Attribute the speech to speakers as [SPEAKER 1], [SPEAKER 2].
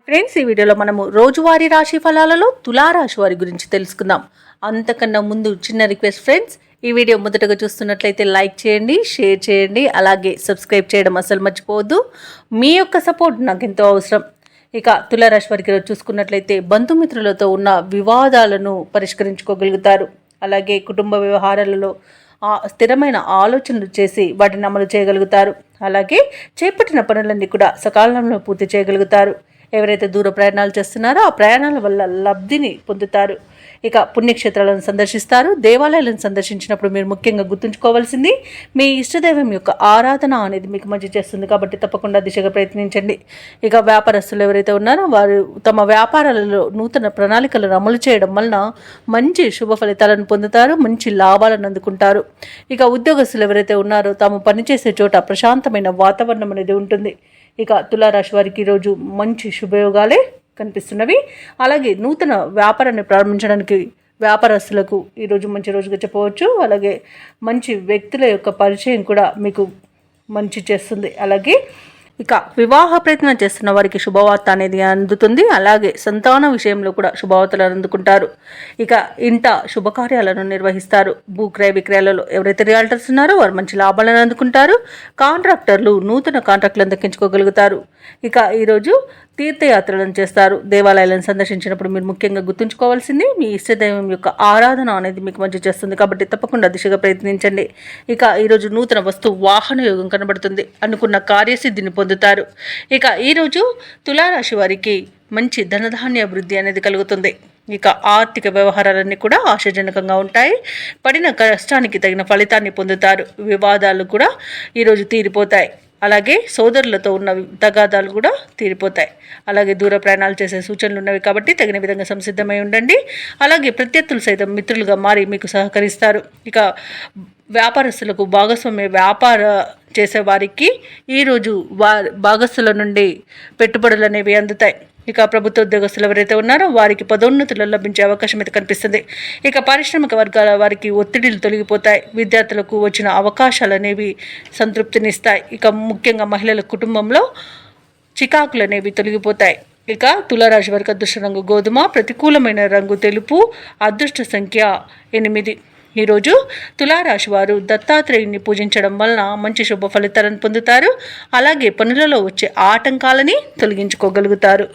[SPEAKER 1] Friends, ఈ వీడియోలో మనము రోజువారీ రాశి ఫలాలలో తులారాశి వారి గురించి తెలుసుకుందాం. అంతకన్నా ముందు చిన్న రిక్వెస్ట్ ఫ్రెండ్స్, ఈ వీడియో మొదటగా చూస్తున్నట్లయితే లైక్ చేయండి, షేర్ చేయండి, అలాగే సబ్స్క్రైబ్ చేయడం అసలు మర్చిపోవద్దు. మీ యొక్క సపోర్ట్ నాకు ఎంతో అవసరం. ఇక తులారాశి వారికి చూసుకున్నట్లయితే బంధుమిత్రులతో ఉన్న వివాదాలను పరిష్కరించుకోగలుగుతారు. అలాగే కుటుంబ వ్యవహారాలలో స్థిరమైన ఆలోచనలు చేసి వాటిని అమలు చేయగలుగుతారు. అలాగే చేపట్టిన పనులన్నీ కూడా సకాలంలో పూర్తి చేయగలుగుతారు. ఎవరైతే దూర ప్రయాణాలు చేస్తున్నారో ఆ ప్రయాణాల వల్ల లబ్ధిని పొందుతారు. ఇక పుణ్యక్షేత్రాలను సందర్శిస్తారు. దేవాలయాలను సందర్శించినప్పుడు మీరు ముఖ్యంగా గుర్తుంచుకోవాల్సింది మీ ఇష్టదైవం యొక్క ఆరాధన అనేది మీకు మంచి చేస్తుంది. కాబట్టి తప్పకుండా దిశగా ప్రయత్నించండి. ఇక వ్యాపారస్తులు ఎవరైతే ఉన్నారో వారు తమ వ్యాపారాలలో నూతన ప్రణాళికలను అమలు చేయడం వలన మంచి శుభ ఫలితాలను పొందుతారు, మంచి లాభాలను అందుకుంటారు. ఇక ఉద్యోగస్తులు ఎవరైతే ఉన్నారో తాము పనిచేసే చోట ప్రశాంతమైన వాతావరణం అనేది ఉంటుంది. ఇక తులారాశి వారికి ఈరోజు మంచి శుభయోగాలే కనిపిస్తున్నవి. అలాగే నూతన వ్యాపారాన్ని ప్రారంభించడానికి వ్యాపారస్తులకు ఈరోజు మంచి రోజుగా చెప్పవచ్చు. అలాగే మంచి వ్యక్తుల యొక్క పరిచయం కూడా మీకు మంచి చేస్తుంది. అలాగే ఇక వివాహ ప్రయత్నం చేస్తున్న వారికి శుభవార్త అనేది అందుతుంది. అలాగే సంతాన విషయంలో కూడా శుభవార్తలను అందుకుంటారు. ఇక ఇంట శుభకార్యాలను నిర్వహిస్తారు. భూక్రయ విక్రయాలలో ఎవరైతే రియాల్టర్స్ ఉన్నారో వారు మంచి లాభాలను అందుకుంటారు. కాంట్రాక్టర్లు నూతన కాంట్రాక్టులను దక్కించుకోగలుగుతారు. ఇక ఈరోజు తీర్థయాత్రలను చేస్తారు. దేవాలయాలను సందర్శించినప్పుడు మీరు ముఖ్యంగా గుర్తుంచుకోవాల్సింది మీ ఇష్టదైవం యొక్క ఆరాధన అనేది మీకు మంచి చేస్తుంది. కాబట్టి తప్పకుండా దిశగా ప్రయత్నించండి. ఇక ఈరోజు నూతన వాహన యోగం కనబడుతుంది. అనుకున్న కార్యసిద్ధిని పొందుతారు. ఇక ఈరోజు తులారాశి వారికి మంచి ధనధాన్య అభివృద్ధి అనేది కలుగుతుంది. ఇక ఆర్థిక వ్యవహారాలన్నీ కూడా ఆశాజనకంగా ఉంటాయి. పడిన కష్టానికి తగిన ఫలితాన్ని పొందుతారు. వివాదాలు కూడా ఈరోజు తీరిపోతాయి. అలాగే సోదరులతో ఉన్న తగాదాలు కూడా తీరిపోతాయి. అలాగే దూర ప్రయాణాలు చేసే సూచనలు ఉన్నవి కాబట్టి తగిన విధంగా సంసిద్ధమై ఉండండి. అలాగే ప్రత్యర్థులు సైతం మిత్రులుగా మారి మీకు సహకరిస్తారు. ఇక వ్యాపారస్తులకు భాగస్వామ్య వ్యాపార చేసేవారికి ఈరోజు భాగస్తుల నుండి పెట్టుబడులు అనేవి అందుతాయి. ఇక ప్రభుత్వ ఉద్యోగస్తులు ఎవరైతే ఉన్నారో వారికి పదోన్నతులు లభించే అవకాశం అయితే కనిపిస్తుంది. ఇక పారిశ్రామిక వర్గాల వారికి ఒత్తిడిలు తొలగిపోతాయి. విద్యార్థులకు వచ్చిన అవకాశాలు అనేవి సంతృప్తినిస్తాయి. ఇక ముఖ్యంగా మహిళల కుటుంబంలో చికాకులు అనేవి తొలగిపోతాయి. ఇక తులారాశి వారికి అదృష్ట రంగు గోధుమ, ప్రతికూలమైన రంగు తెలుపు, అదృష్ట సంఖ్య 8. ఈరోజు తులారాశి వారు దత్తాత్రేయుని పూజించడం వలన మంచి శుభ ఫలితాలను పొందుతారు. అలాగే పనులలో వచ్చే ఆటంకాలని తొలగించుకోగలుగుతారు.